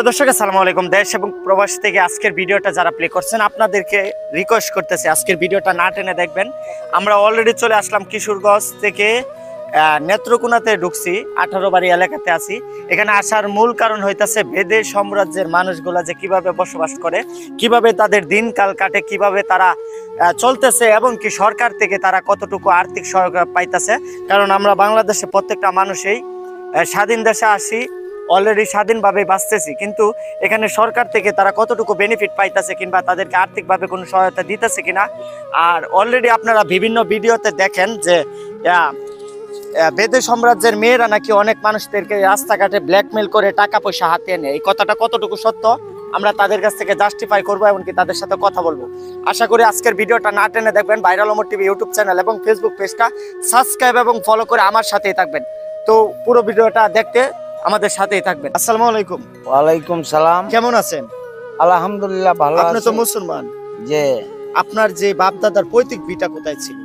দর্শক আসসালামু আলাইকুম। দেশ এবং প্রবাস থেকে আজকের ভিডিওটা যারা প্লে করছেন আপনাদেরকে রিকোয়েস্ট করতেছি আজকের ভিডিওটা না টেনে দেখবেন। আমরা অলরেডি চলে আসলাম কিশোরগঞ্জ থেকে নেত্রকোনাতে ঢুকছি, 18 বাড়ি এলাকাতে আছি। এখানে আসার মূল কারণ হইতেছে বেদে সাম্রাজ্যের মানুষগুলা যে কিভাবে বসবাস করে, কিভাবে তাদের দিনকাল কাটে, কিভাবে তারা চলতেছে এবং কি সরকার থেকে তারা কতটুকু আর্থিক সহায়তা পাইতেছে। কারণ আমরা বাংলাদেশে প্রত্যেকটা মানুষই স্বাধীন দেশে আসি, অলরেডি স্বাধীনভাবে বাঁচতেছি, কিন্তু এখানে সরকার থেকে তারা কতটুকু বেনিফিট পাইতেছে কিংবা তাদেরকে আর্থিকভাবে কোনো সহায়তা দিতেছে কিনা। আর অলরেডি আপনারা বিভিন্ন ভিডিওতে দেখেন যে বেদে সাম্রাজ্যের মেয়েরা নাকি অনেক মানুষদেরকে রাস্তাঘাটে ব্ল্যাকমেল করে টাকা পয়সা হাতিয়ে নেয়। এই কথাটা কতটুকু সত্য আমরা তাদের কাছ থেকে জাস্টিফাই করবো, এমনকি তাদের সাথে কথা বলবো। আশা করি আজকের ভিডিওটা না টেনে দেখবেন। Viral Omar TV YouTube channel এবং ফেসবুক পেজটা সাবস্ক্রাইব এবং ফলো করে আমার সাথেই থাকবেন। তো পুরো ভিডিওটা দেখতে আমাদের সাথেই থাকবেন। আসসালামু আলাইকুম। ওয়ালাইকুম সালাম। কেমন আছেন? আলহামদুলিল্লাহ ভালো আছি। আপনি তো মুসলমান, যে আপনার যে বাপ দাদার পৈতৃক ভিটা কোথায় ছিল?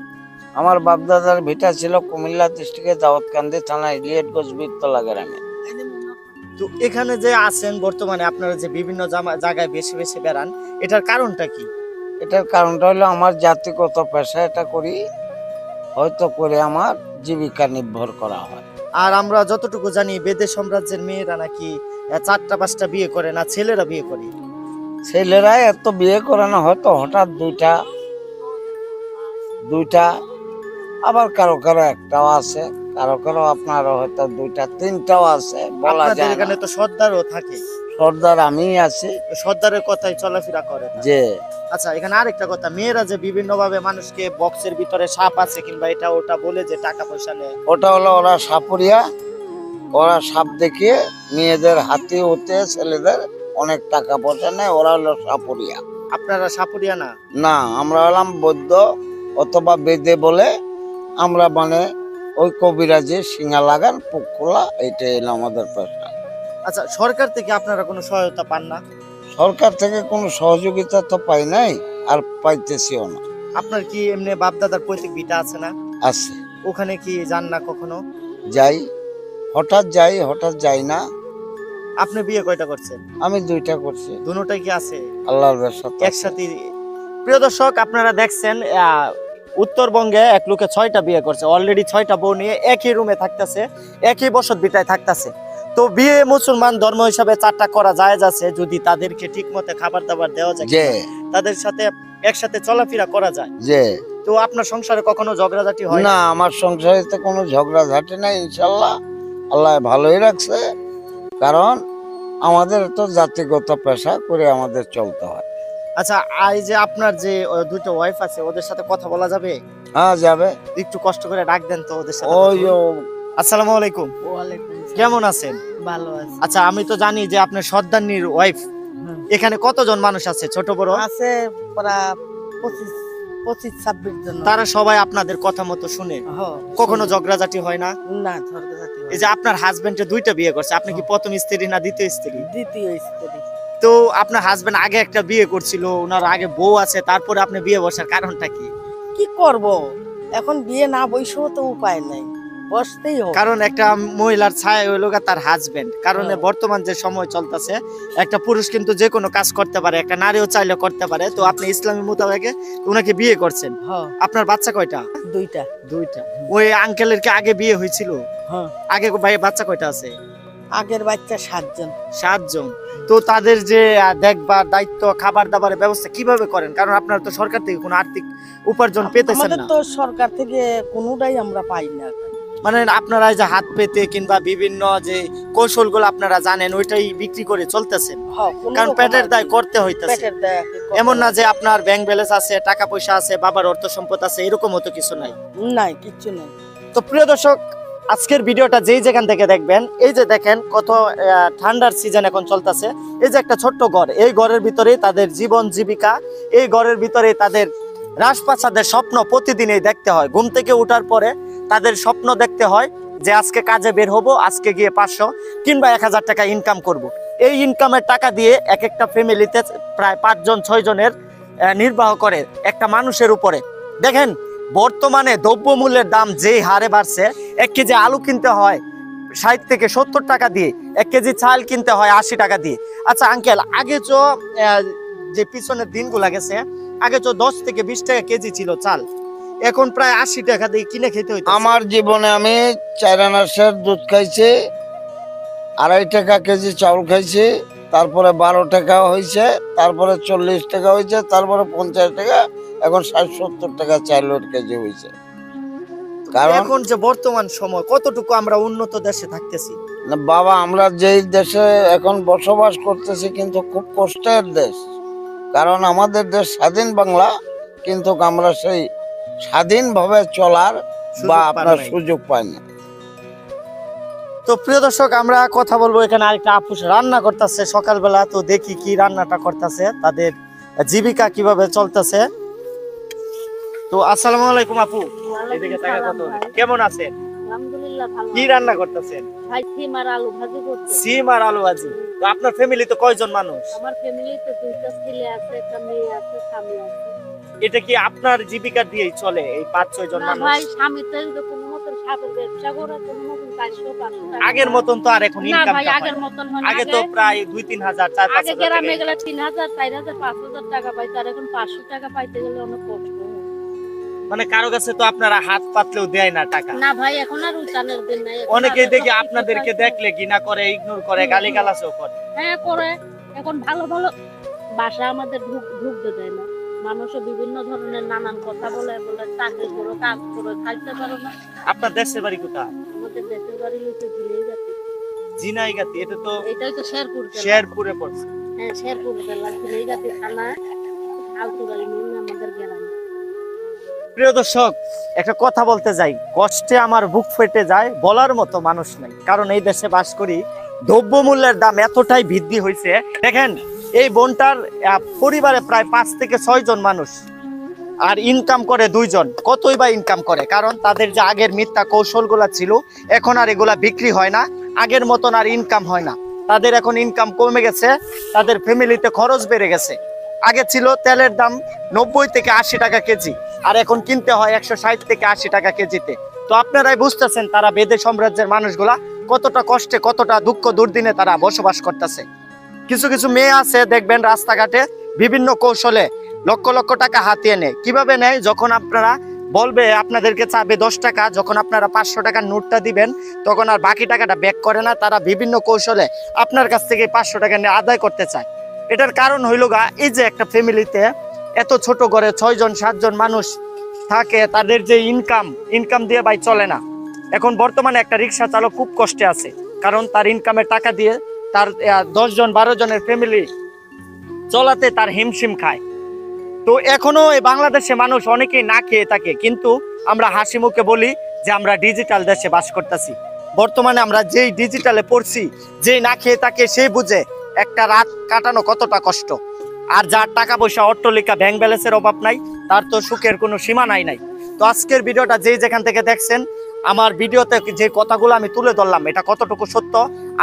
আমার বাপ দাদার ভিটা ছিল কুমিল্লা ডিস্ট্রিক্টের দাউদকান্দি থানা ইলিয়টগঞ্জ বীরতলা গ্রামে। তো এখানে যে আছেন বর্তমানে, আপনারা যে বিভিন্ন জায়গায় বেশি বেশি বেড়ান, এটার কারণটা কি? এটার কারণটা হলো আমার জাতিগত পেশা, এটা করি, হয়তো করে আমার জীবিকা নির্ভর করা হয়। আর আমরা যতটুকু জানি বেদে সাম্রাজ্যের মেয়েরা নাকি 4টা 5টা বিয়ে করে না, ছেলেরা বিয়ে করে। ছেলেরা এত বিয়ে করে না, হয়তো হঠাৎ দুইটা, আবার কারো কারো একটাও আছে, কারো কারো আপনার হয়তো 2টা 3টাও আছে, বলা যায় না। এখানে তো সর্দারও থাকে। সর্দার আমি আছি, সর্দারের কথাই চলাফেরা করে যে আচ্ছা, এখানে আরেকটা কথা, মেয়েরা যে বিভিন্ন ভাবে মানুষকে বক্সের ভিতরে সাপ আছে কিংবা এটা ওটা বলে যে টাকা পয়সা নেয়, ওটা হলো ওরা সাপুরিয়া, ওরা সাপ দেখিয়ে মেয়েদের হাতে হতে ছেলেদের অনেক টাকা পয়সা নেয়, ওরা হলো সাপুরিয়া। আপনারা সাপুরিয়া না? না, আমরা হলাম বৌদ্ধ অথবা বেদে বলে, আমরা মানে ওই কবিরাজে সিঙ্গা লাগান পুক খোলা, এইটাই হলো আমাদের পেশা। আচ্ছা, সরকার থেকে আপনারা কোনো সহায়তা পান না? সরকার থেকে কোনো সহযোগিতা তো পাই নাই, আর পাইতেছিও না। আপনার কি এমনি বাপ দাদার পৈতৃক ভিটা আছে না? আছে। ওখানে কি যান না কখনো? যাই, হঠাৎ যাই, হঠাৎ যাই না। আপনি বিয়ে কয়টা করছেন? আমি 2টা করছি। দুটোটাই কি আছে আল্লাহর রহমতে একসাথে? প্রিয় দর্শক, আপনারা দেখছেন উত্তরবঙ্গে এক লোকে 6টা বিয়ে করছে, অলরেডি 6টা বউ নিয়ে একই রুমে থাকতেছে, একই বসত ভিটায় থাকতেছে। তো বিয়ে মুসলমান ধর্ম হিসাবে 4টা করা জায়েজ আছে, যদি তাদেরকে ঠিক মতো খাবার দাবার দেওয়া যায়, যে তাদের সাথে একসাথে চলাফেরা করা যায়। যে তো আপনার সংসারে কখনো ঝগড়াঝাটি হয় না? আমার সংসারে তো কোনো ঝগড়াঝাটি নাই, ইনশাল্লাহ আল্লাহ ভালোই রাখছে। কারণ আমাদের তো জাতিগত পেশা করে আমাদের চলতে হয়। আচ্ছা, এই যে আপনার যে 2টো ওয়াইফ আছে, ওদের সাথে কথা বলা যাবে? হ্যাঁ, যাবে। একটু কষ্ট করে ডাক দেন তো ওদের সাথে। ওই আসসালামু আলাইকুম। ওয়ালাইকুম আসসালাম। কেমন আছেন? ভালো আছি। আচ্ছা, আমি তো জানি যে আপনার সর্দারনির ওয়াইফ। এখানে কতজন মানুষ আছে, ছোট বড়? আছে প্রায় 25-26 জন। তারা সবাই আপনাদের কথা মতো শুনে? কখনো ঝগড়াঝাটি হয় না? না, ঝগড়াঝাটি হয় না। এই যে আপনার হাজবেন্ডে 2টা বিয়ে করছে, আপনি কি প্রথম স্ত্রী না দ্বিতীয় স্ত্রী? দ্বিতীয় স্ত্রী। তো আপনার হাজবেন্ড আগে একটা বিয়ে করছিল, ওনার আগে বউ আছে, তারপরে আপনি বিয়ে বসার কারণটা কি? কি করব, এখন বিয়ে না বসেও তো উপায় নাই, বসতেই হবে। কারণ একটা মহিলার ছায়া হইল তার হাজবেন্ড। কারণ বর্তমান যে সময় চলতেছে, একটা পুরুষ কিন্তু যে কোনো কাজ করতে পারে, একটা নারীও চাইলে করতে পারে। তো আপনি ইসলামী মোতাবেক ওনাকে বিয়ে করছেন। আপনার বাচ্চা কয়টা? 2টা। 2টা। ওই আঙ্কেলের কি আগে বিয়ে হয়েছিল? আগে ভাই বাচ্চা কয়টা আছে? আগের বাচ্চা 7 জন। 7 জন। তো তাদের যে দেখবার দায়িত্ব, খাবার দাবারের ব্যবস্থা কিভাবে করেন? কারণ আপনারা তো সরকার থেকে কোনো আর্থিক উপার্জন পেতেছেন আমাদের না। তো সরকার থেকে কোনোটাই আমরা পাই না। মানে আপনারা যে হাত পেতে কিংবা বিভিন্ন যে কৌশলগুলো আপনারা জানেন, ওইটাই বিক্রি করে চলতেছেন। কারণ পেটের দায় করতে হইতেছে। এমন না যে আপনার ব্যাংক ব্যালেন্স আছে, টাকা পয়সা আছে, বাবার অর্থ সম্পদ আছে, এরকম হতো কিছু নাই। নাই, কিচ্ছু নাই। তো প্রিয় দর্শক, আজকের ভিডিওটা যেই যেখান থেকে দেখবেন, এই যে দেখেন কত ঠান্ডার সিজন এখন চলতেছে। এই যে একটা ছোট্ট ঘর, এই ঘরের ভিতরেই তাদের জীবন জীবিকা, এই ঘরের ভিতরেই তাদের রাজপ্রাসাদের স্বপ্ন প্রতিদিনই দেখতে হয়। ঘুম থেকে ওঠার পরে তাদের স্বপ্ন দেখতে হয় যে আজকে কাজে বের হব, আজকে গিয়ে 500 কিংবা 1000 টাকা ইনকাম করব। এই ইনকামের টাকা দিয়ে এক একটা ফ্যামিলিতে প্রায় 5 জন 6 জনের নির্বাহ করে একটা মানুষের উপরে। দেখেন বর্তমানে দ্রব্যমূল্যের দাম যেই হারে বাড়ছে, 1 কেজি আলু কিনতে হয় 60 থেকে 70 টাকা দিয়ে, 1 কেজি চাল কিনতে হয় 80 টাকা দিয়ে। আচ্ছা আঙ্কেল, আগে তো যে পিছনের দিনগুলা গেছে, আগে তো 10 থেকে 20 টাকা কেজি ছিল চাল, এখন প্রায় 80 টাকা দিয়ে কিনে খেতে হইতো। আমার জীবনে আমি 4 আনাসের দুধ খাইছি, 2.5 টাকা কেজি চাউল খাইছি, তারপরে 12 টাকা হয়েছে, তারপরে 40 টাকা হয়েছে, তারপরে 50 টাকা, এখন 60-70 টাকা চাউলের কেজি হয়েছে। কারণ এখন যে বর্তমান সময় কতটুকু আমরা উন্নত দেশে থাকতেছি। না বাবা, আমরা যেই দেশে এখন বসবাস করতেছি কিন্তু খুব কষ্টের দেশ। কারণ আমাদের দেশ স্বাধীন বাংলা, কিন্তু আমরা সেই স্বাধীনভাবে চলার বা আপনার সুযোগ পাই না। তো প্রিয় দর্শক, আমরা কথা বলবো এখানে আরেকটা আপু রান্না করতেছে সকালবেলা, তো দেখি কি রান্নাটা করতেছে, তাদের জীবিকা কিভাবে চলতেছে। তো আসসালামু আলাইকুম আপু, এদিকে তাকা কত, কেমন আছেন? আলহামদুলিল্লাহ ভালো। কি রান্না করতেছেন? ভাই সিম আর আলু ভাজি করছি। সিম আর আলু ভাজি। তো আপনার ফ্যামিলি তো কয়জন মানুষ? আমার ফ্যামিলিতে 2টা ছেলে আছে, একটা মেয়ে আছে, স্বামী আছে। এটা কি আপনার জীবিকা দিয়েই চলে এই 5-6 জন না মানুষ? ভাই, স্বামী তো এরকম মতন সাপের ব্যবসা করে, কোনো মতন 400-500 টাকা। আগের মতন তো আর এখন না ইনকাম ভাই, হয় আগের না। মতন হয় না। আগে তো প্রায় 2-3 হাজার, 4-5 আগে হাজার গ্রামে টাকা। গেলে 3000, 4000, 5000 টাকা পাইতো, আর এখন 500 টাকা পাইতে গেলে অনেক কষ্ট হয়। মানে কারো কাছে তো আপনারা হাত পাতলেও দেয় না টাকা। না ভাই, এখন আর উঠানের দিন নাই। এখন অনেকেই আগে দেখি সবকিছু আপনাদেরকে পাইতো। দেখলে ঘৃণা করে, ইগনোর করে, গালিগালাজও করে। হ্যাঁ করে। এখন ভালো ভালো ভাষা আমাদের ঢুকতে দেয় না। মানুষও বিভিন্ন ধরনের নানান কথা বলে, বলে চাকরি করো, কাজ করো, খাইতে পারো না। আপনার দেশের বাড়ি কোথায়? আমাদের দেশের বাড়ি হচ্ছে ঝিনাইগাতি। ঝিনাইগাতি, এটা তো এটাই তো শেরপুর জেলা। শেরপুরে পড়ছে। হ্যাঁ, শেরপুর জেলা, ঝিনাইগাতি থানা, আলতুরা ইউনিয়ন আমাদের গ্রাম। প্রিয় দর্শক, একটা কথা বলতে যাই, কষ্টে আমার বুক ফেটে যায়, বলার মতো মানুষ নাই। কারণ এই দেশে বাস করি, দ্রব্যমূল্যের দাম এতটাই বৃদ্ধি হয়েছে। দেখেন এই বোনটার পরিবারে প্রায় 5 থেকে 6 জন মানুষ, আর ইনকাম করে 2 জন। কতই বা ইনকাম করে, কারণ তাদের যে আগের মিথ্যা কৌশলগুলা ছিল, এখন আর এগুলা বিক্রি হয় না, আগের মতন আর ইনকাম হয় না। তাদের এখন ইনকাম কমে গেছে, তাদের ফ্যামিলিতে খরচ বেড়ে গেছে। আগে ছিল তেলের দাম 90 থেকে 80 টাকা কেজি, আর এখন কিনতে হয় 160 থেকে 80 টাকা কেজিতে। তো আপনারাই বুঝতেছেন তারা বেদে সাম্রাজ্যের মানুষগুলা কতটা কষ্টে, কতটা দুঃখ দুর্দিনে তারা বসবাস করতেছে। কিছু কিছু মেয়ে আছে দেখবেন রাস্তাঘাটে বিভিন্ন কৌশলে লক্ষ লক্ষ টাকা হাতিয়ে নেয়। কিভাবে নেয়? যখন আপনারা বলবে আপনাদেরকে চাবে 10 টাকা, যখন আপনারা 500 টাকার নোটটা দিবেন, তখন আর বাকি টাকাটা ব্যাক করে না। তারা বিভিন্ন কৌশলে আপনার কাছ থেকে 500 টাকা নিয়ে আদায় করতে চায়। এটার কারণ হইল গা, এই যে একটা ফ্যামিলিতে এত ছোট ঘরে 6 জন 7 জন মানুষ থাকে, তাদের যে ইনকাম দিয়ে ভাই চলে না। এখন বর্তমানে একটা রিক্সা চালক খুব কষ্টে আছে, কারণ তার ইনকামের টাকা দিয়ে তার 10 জন 12 জনের ফ্যামিলি চলাতে তার হিমশিম খায়। তো এখনো এই বাংলাদেশে মানুষ অনেকেই না খেয়ে থাকে, কিন্তু আমরা হাসি মুখে বলি যে আমরা ডিজিটাল দেশে বাস করতেছি। বর্তমানে আমরা যেই ডিজিটালে পড়ছি, যেই না খেয়ে থাকে সেই বুঝে একটা রাত কাটানো কতটা কষ্ট। আর যার টাকা পয়সা, অট্টালিকা, ব্যাংক ব্যালেন্সের অভাব নাই, তার তো সুখের কোনো সীমানাই নাই। তো আজকের ভিডিওটা যেই যেখান থেকে দেখছেন, আমার ভিডিওতে যে কথাগুলো আমি তুলে ধরলাম, এটা কতটুকু সত্য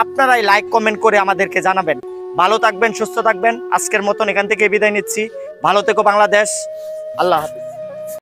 আপনারাই লাইক কমেন্ট করে আমাদেরকে জানাবেন। ভালো থাকবেন, সুস্থ থাকবেন। আজকের মতন এখান থেকে বিদায় নিচ্ছি। ভালো থেকো বাংলাদেশ। আল্লাহ হাফেজ।